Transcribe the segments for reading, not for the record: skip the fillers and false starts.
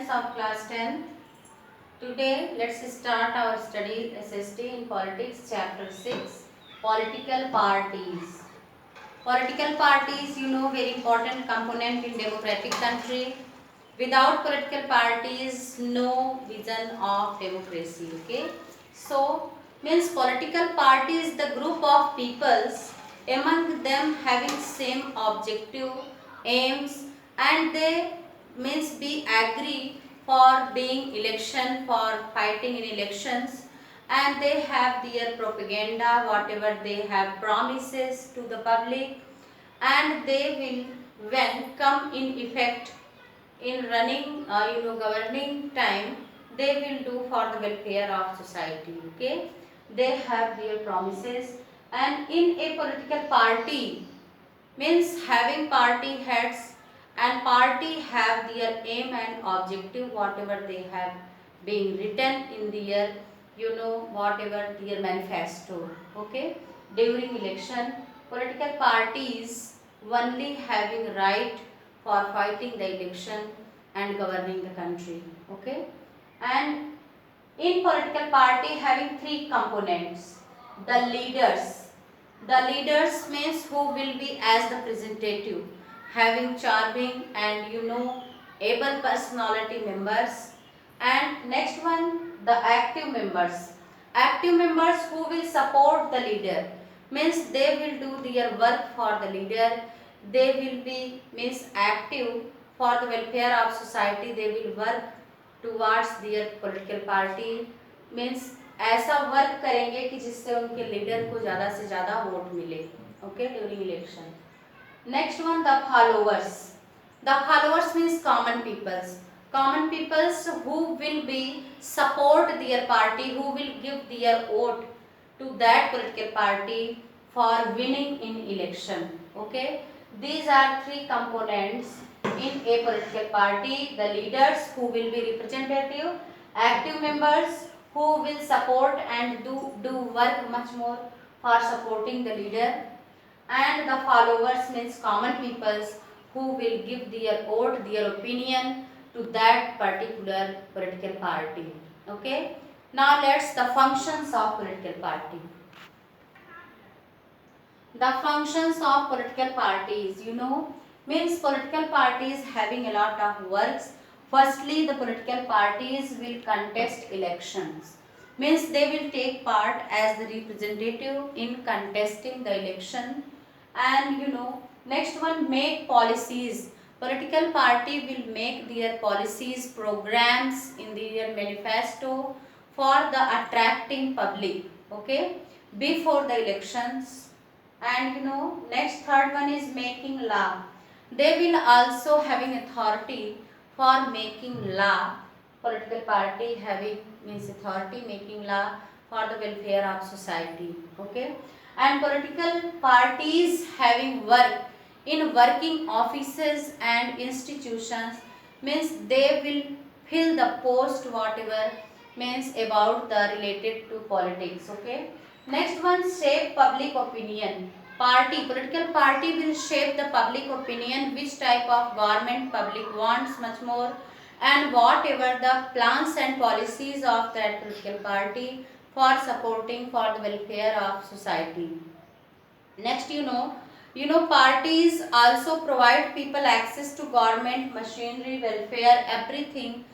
students of class 10. Today let's start our study SST in politics chapter 6, political parties. Political parties, very important component in democratic country. Without political parties, no vision of democracy. Okay. So means political party is the group of peoples among them having same objective, aims, and they means be agree for being election, for fighting in elections, and they have their propaganda, whatever they have promises to the public, and they will when come in effect in running governing time, they will do for the welfare of society. Okay, they have their promises, and in a political party means having party heads, and party have their aim and objective, whatever they have been written in their whatever their manifesto. Okay, during election political parties only having right for fighting the election and governing the country. Okay, and in political party having three components: the leaders. The leaders means who will be as the representative, having charming and able personality members. And next one, the active members. Active members who will support the leader, means they will do their work for the leader. They will be means active for the welfare of society. They will work towards their political party, means ऐसा work करेंगे कि जिससे उनके leader को ज़्यादा से ज़्यादा vote मिले. Okay, during election. Next one, the followers. The followers means common peoples. Common peoples who will be support their party, who will give their vote to that political party for winning in election. Okay, these are three components in a political party: the leaders who will be representative, active members who will support and do work much more for supporting the leader, and the followers means common peoples who will give their vote, their opinion to that particular political party. Okay, now let's the functions of political party. The functions of political parties, means political parties having a lot of works. Firstly, the political parties will contest elections, means they will take part as the representative in contesting the election. And next one, make policies. Political party will make their policies, programs in their manifesto for the attracting public. Okay, before the elections. And next, third one is making law. They will also having authority for making law. Political party having means authority making law for the welfare of society. Okay, and political parties having work in working offices and institutions, means they will fill the post whatever means about the related to politics. Okay, next one, shape public opinion. Political party will shape the public opinion, which type of government public wants much more, and whatever the plans and policies of that political party for supporting for the welfare of society. Next, parties also provide people access to government machinery, welfare, everything.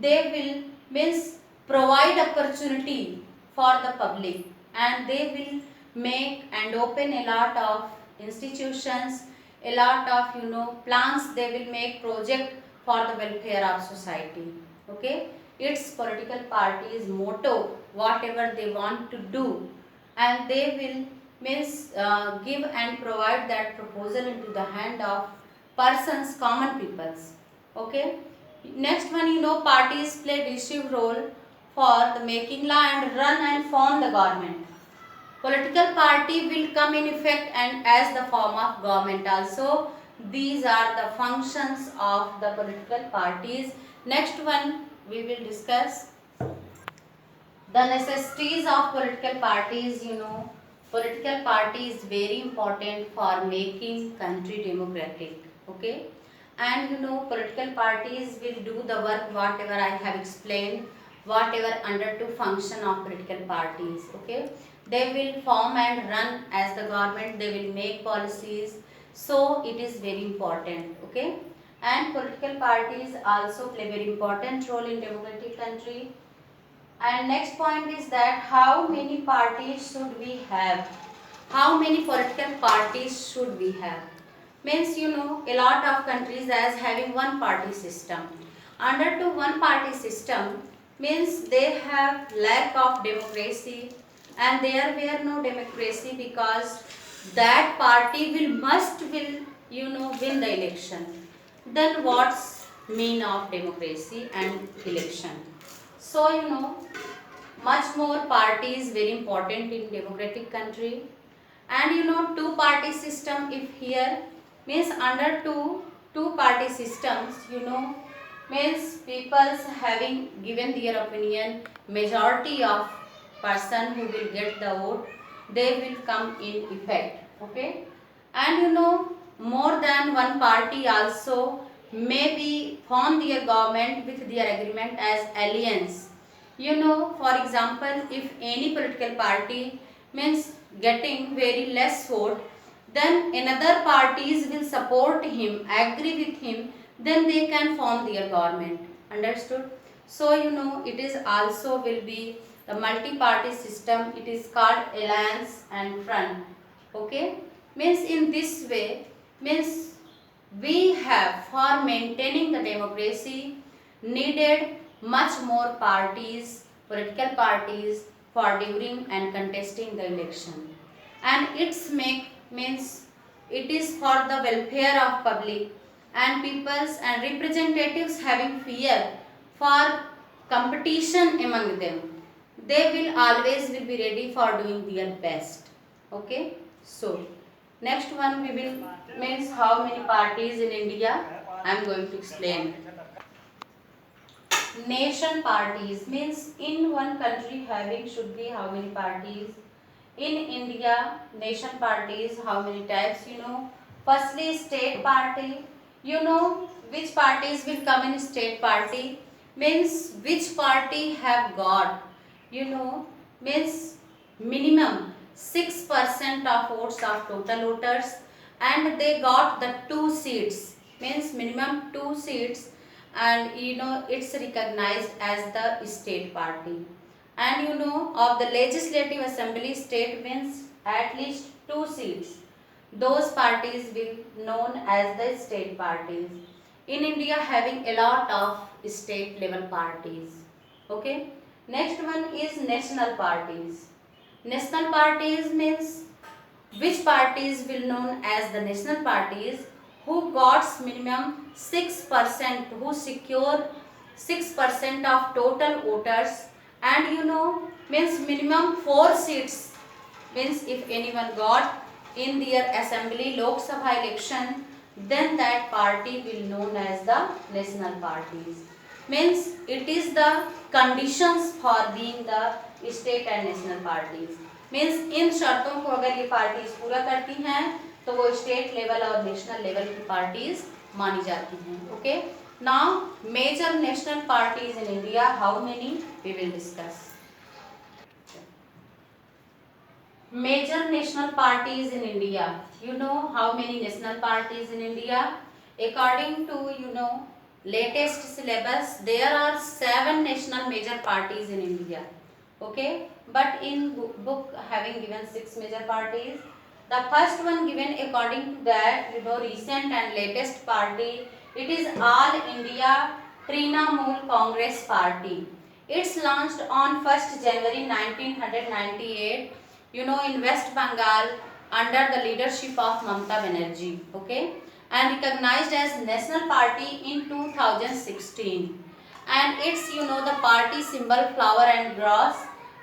They will means provide opportunity for the public, and they will make and open a lot of institutions, a lot of plans. They will make project for the welfare of society. Okay, its political party's motto, whatever they want to do, and they will means give and provide that proposal into the hand of persons, common peoples. Okay, next one, parties play decisive role for the making law and run and form the government. Political party will come in effect and as the form of government also. These are the functions of the political parties. Next one, we will discuss the necessities of political parties. Political party is very important for making country democratic. Okay, and political parties will do the work whatever I have explained, whatever under to function of political parties. Okay, they will form and run as the government, they will make policies, so it is very important. Okay, and political parties also play very important role in democratic country. And next point is that how many parties should we have? How many political parties should we have? Means a lot of countries as having one party system. Under to one party system means they have lack of democracy, and there were no democracy because that party will win the election. Then what's mean of democracy and election? So much more party is very important in democratic country. And two party system, if here means under two party systems, means people's having given their opinion, majority of person who will get the vote, they will come in effect. Okay, and more than one party also may be form their government with their agreement as alliance. For example, if any political party means getting very less vote, then another parties will support him, agree with him, then they can form their government. Understood? So it is also will be the multi-party system. It is called alliance and front. Okay, means in this way, means we have for maintaining the democracy needed much more parties, political parties, for during and contesting the election. And its make means it is for the welfare of public and peoples and representatives having fear for competition among them. They will be ready for doing their best. Okay, so next one we will means how many parties in India. I am going to explain. Nation parties means in one country having should be how many parties. In India, nation parties how many types? Firstly, state party. Which parties will come in state party? Means which party have got means minimum 6% of votes of total voters, and they got the 2 seats, means minimum 2 seats, and it's recognized as the state party. And of the legislative assembly state means at least 2 seats, those parties will known as the state parties. In India having a lot of state level parties. Okay, next one is national parties. National parties means which parties will known as the national parties who got minimum 6%, who secure 6% of total voters, and means minimum 4 seats, means if anyone got in their assembly Lok Sabha election, then that party will known as the national parties. Means it is the conditions for being the state and national parties. Means in शर्तों को अगर ये parties पूरा करती हैं तो वो state level और नेशनल लेवल की पार्टीज मानी जाती हैं. Okay, now major national parties in India, how many we will discuss. Major national parties in India. You know how many national parties in India? According to latest syllabus, there are 7 national major parties in India. Okay, but in book having given 6 major parties. The first one given according to that recent and latest party, it is All India Trinamool Congress Party. It's launched on 1st January 1998. In West Bengal under the leadership of Mamata Banerjee. Okay, and recognized as national party in 2016. And it's the party symbol flower and grass,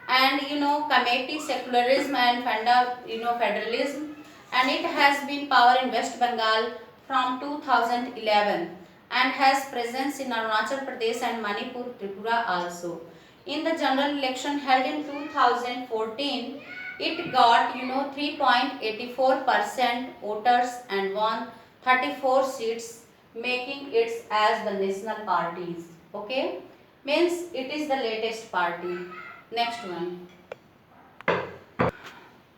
and committee secularism and federalism, and it has been power in West Bengal from 2011 and has presence in Arunachal Pradesh and Manipur, Tripura also. In the general election held in 2014, it got 3.84% voters and won 34 seats, making it as the national parties. Okay, means it is the latest party. Next one.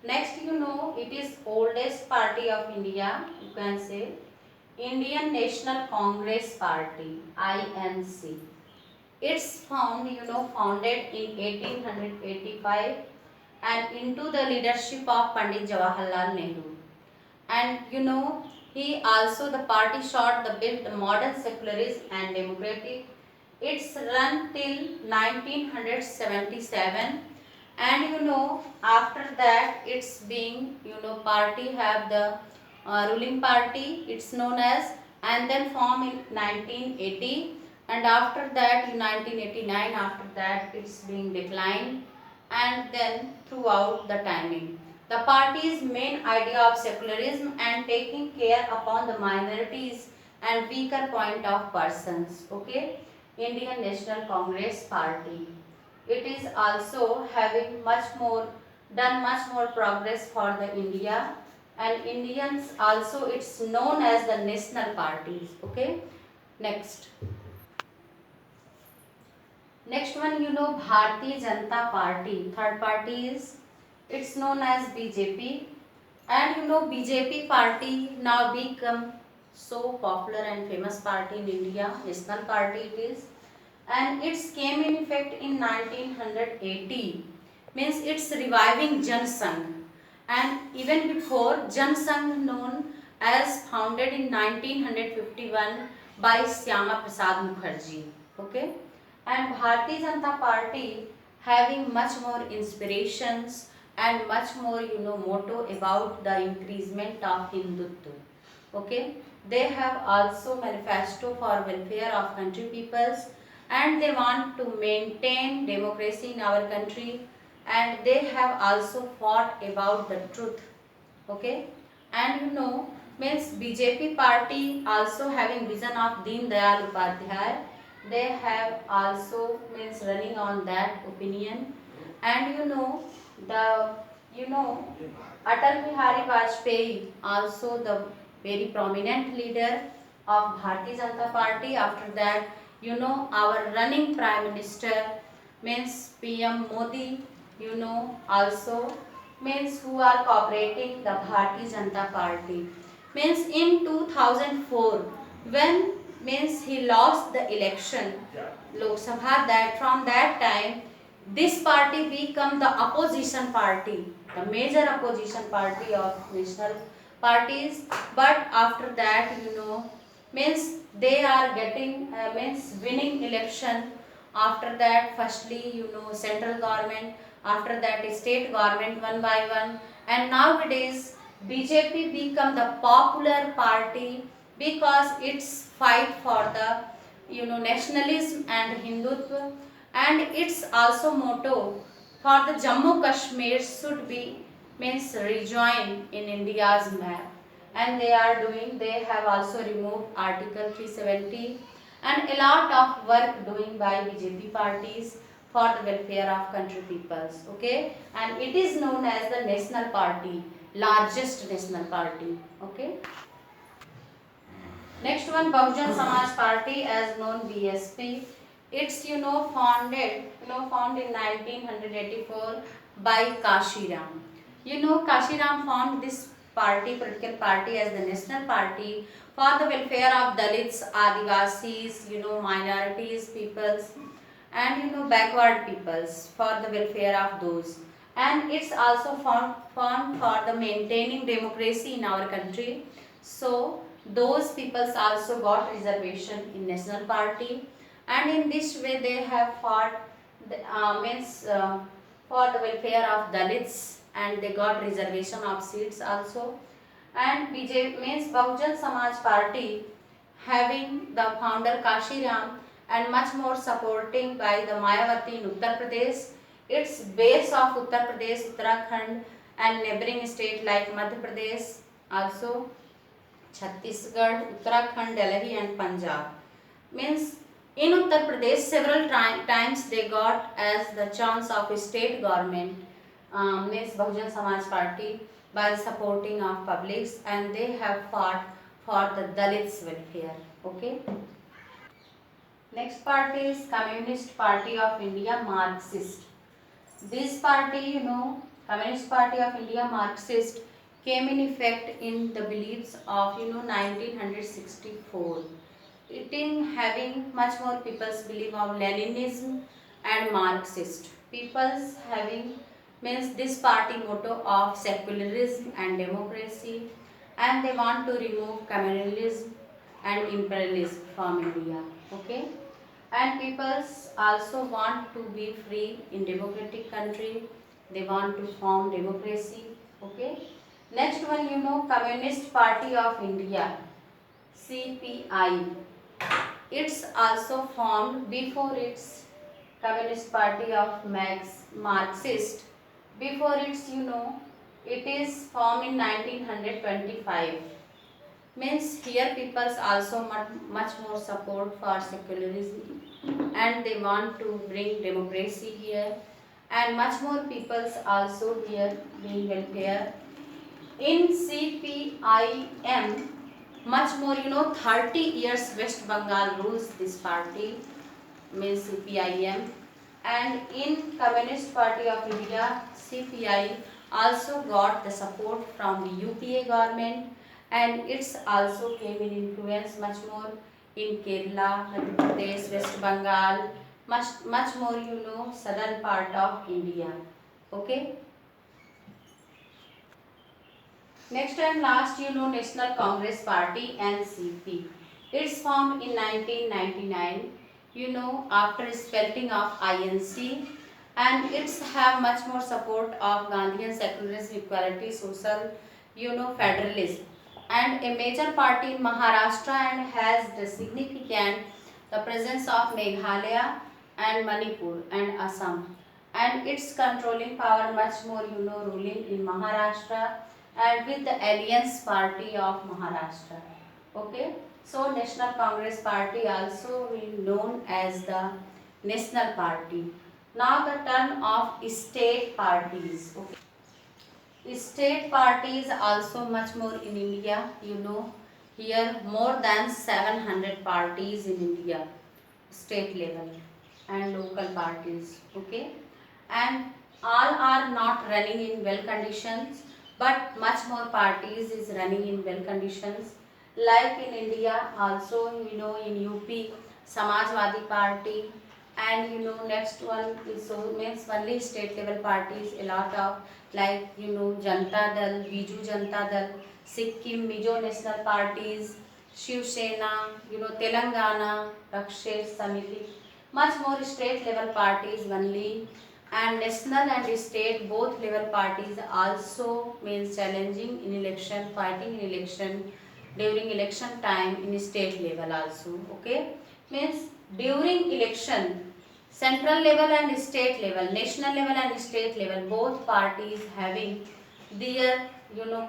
Next, it is oldest party of India. You can say Indian National Congress Party, INC. It's founded in 1885 and into the leadership of Pandit Jawaharlal Nehru. And he also the party short the built the modern secularism and democratic. It's run till 1977, and after that it's being party have the ruling party, it's known as, and then form in 1980, and after that in 1989, after that it's being declined, and then throughout the timing. The party's main idea of secularism and taking care upon the minorities and weaker point of persons. Okay, Indian National Congress Party. It is also having much more progress for the India, and Indians also it's known as the national parties. Okay, next. Next one, Bharatiya Janata Party. Third party is, it's known as BJP. And BJP party now become so popular and famous party in India, national party it is. And it came in effect in 1980. Means it's reviving Jan Sangh. And even before, Jan Sangh known as founded in 1951 by Syama Prasad Mukherjee. Okay, and Bharatiya Janata Party having much more inspirations and much more motto about the increasement of Hindutva. Okay, they have also manifesto for welfare of country peoples, and they want to maintain democracy in our country, and they have also fought about the truth. Okay, and means BJP party also having vision of Deen Dayal Upadhyay. They have also means running on that opinion, and the Atal Bihari Vajpayee also the very prominent leader of Bharatiya Janata Party. After that, our running Prime Minister means PM Modi, also means who are cooperating the Bharatiya Janata Party. Means in 2004, when means he lost the election Lok Sabha, that from that time this party become the opposition party, the major opposition party of national parties. But after that, means they are getting means winning election. After that, firstly, central government. After that, state government one by one. And nowadays, BJP become the popular party because it's fight for the nationalism and Hindutva, and its also motto for the Jammu Kashmir should be means rejoin in India's map, and they have also removed Article 370, and a lot of work doing by BJP parties for the welfare of country peoples. Okay, and it is known as the national party, largest national party. Okay. Next one, Bahujan Samaj Party, as known BSP. It's found in 1984 by Kashiram. Kashiram formed this political party as the national party for the welfare of Dalits, Adivasis, minorities, peoples, and backward peoples, for the welfare of those. And it's also formed for the maintaining democracy in our country. So those peoples also got reservation in national party, and in this way they have fought means for the welfare of Dalits, and they got reservation of seats also. And BJ means Bahujan Samaj Party having the founder Kashiram and much more supporting by the Mayawati in Uttar Pradesh. Its base of Uttar Pradesh, Uttarakhand, and neighboring state like Madhya Pradesh, also Chhattisgarh, Uttarakhand, Delhi, and Punjab. Means in Uttar Pradesh, several times they got as the chance of state government, means Bahujan Samaj Party, by supporting of publics, and they have fought for the Dalits welfare. Okay. Next party is Communist Party of India, Marxist. This party, Communist Party of India, Marxist, came in effect in the beliefs of 1964. It in having much more people's belief of Leninism and Marxist. People's having means this party motto of secularism and democracy, and they want to remove communalism and imperialism from India. Okay. And peoples also want to be free in democratic country. They want to form democracy. Okay. Next one, Communist Party of India, CPI. It's also formed before its Communist Party of Marxist. Before its, it is formed in 1925. Means here peoples also much more support for secularism, and they want to bring democracy here, and much more peoples also here being welfare. In CPIM, much more 30 years West Bengal rules this party, means CPIM, and in Communist Party of India, CPI also got the support from the UPA government, and it's also came in influence much more in Kerala, Madhya Pradesh, West Bengal, much more southern part of India. Okay. Next and last, National Congress Party, NCP. It's formed in 1999, after spelling of INC, and it's have much more support of Gandhian secularism, equality, social, federalism, and a major party in Maharashtra, and has the significant the presence of Meghalaya and Manipur and Assam, and its controlling power much more ruling in Maharashtra, and with the Alliance Party of Maharashtra. Okay. So National Congress Party also known as the National Party. Now the turn of state parties. Okay. State parties also much more in India. Here more than 700 parties in India, state level and local parties. Okay. And all are not running in well conditions, but much more parties is running in well conditions. Like in India also, in UP, Samajwadi Party, and next one is so means only state level parties, a lot of like Janta Dal, Biju Janta Dal, Sikkim Mizo National Parties, Shiv Sena, Telangana, Rakshesh Samiti, much more state level parties only, and national and state both level parties also means challenging in election, fighting in election during election time in state level also. Okay. Means during election, central level and state level, national level and state level, both parties having their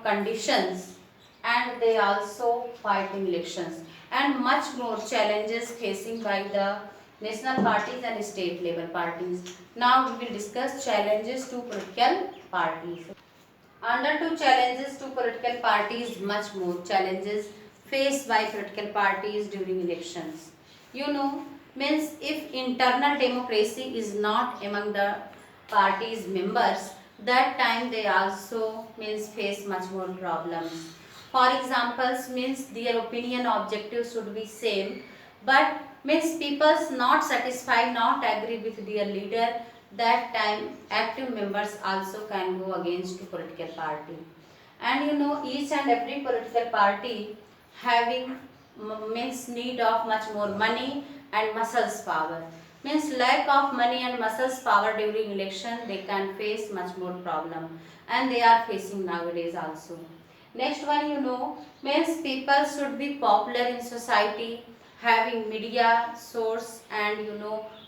conditions, and they also fight in elections, and much more challenges facing by the national parties and state level parties. Now we will discuss challenges to political parties. Under two challenges to political parties, much more challenges faced by political parties during elections. Means if internal democracy is not among the party's members, that time they also means face much more problems. For examples, means their opinion objectives should be same, but means people's not satisfied, not agree with their leader, that time active members also can go against to political party. And each and every political party having means need of much more money and muscles power. Means lack of money and muscles power during election, they can face much more problem, and they are facing nowadays also. Next one, means people should be popular in society, having media source, and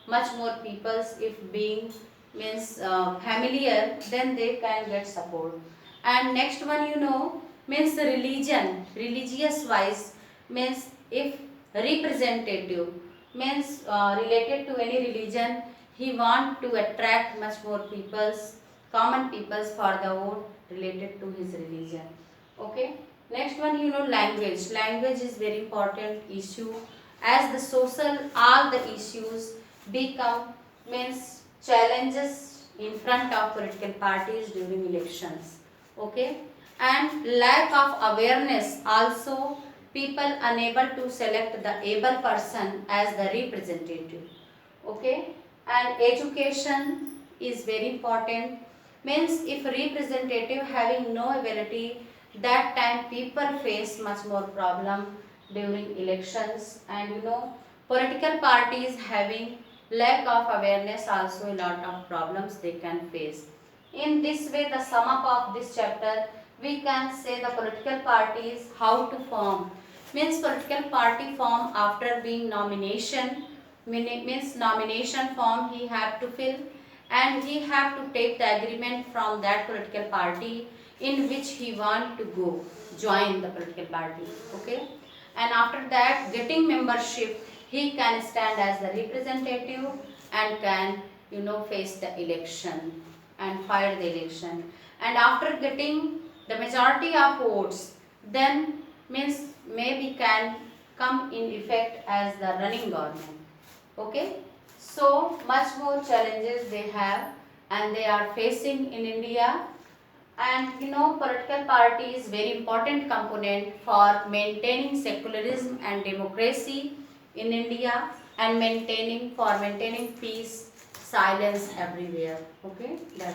much more peoples if being means familiar, then they can get support. And next one, means religion, religious wise, means if representative means related to any religion, he want to attract much more peoples, common peoples for the vote related to his religion. Okay. Next one, you know, language. Language is very important issue, as the social, all the issues become means challenges in front of political parties during elections. Okay, and lack of awareness also, people unable to select the able person as the representative. Okay, and education is very important, means if representative having no ability, that time people face much more problem during elections. And you know, political parties having lack of awareness, also a lot of problems they can face. In this way, the sum up of this chapter, we can say the political parties how to form, means political party form after being nomination, means nomination form he have to fill, and he have to take the agreement from that political party in which he want to go join the political party. Okay, and after that getting membership, he can stand as the representative and can, you know, face the election and fight the election. And after getting the majority of votes, then means maybe can come in effect as the running government. Okay, so much more challenges they have and they are facing in India. And you know, political party is very important component for maintaining secularism and democracy in India, and maintaining peace, silence everywhere. Okay, that's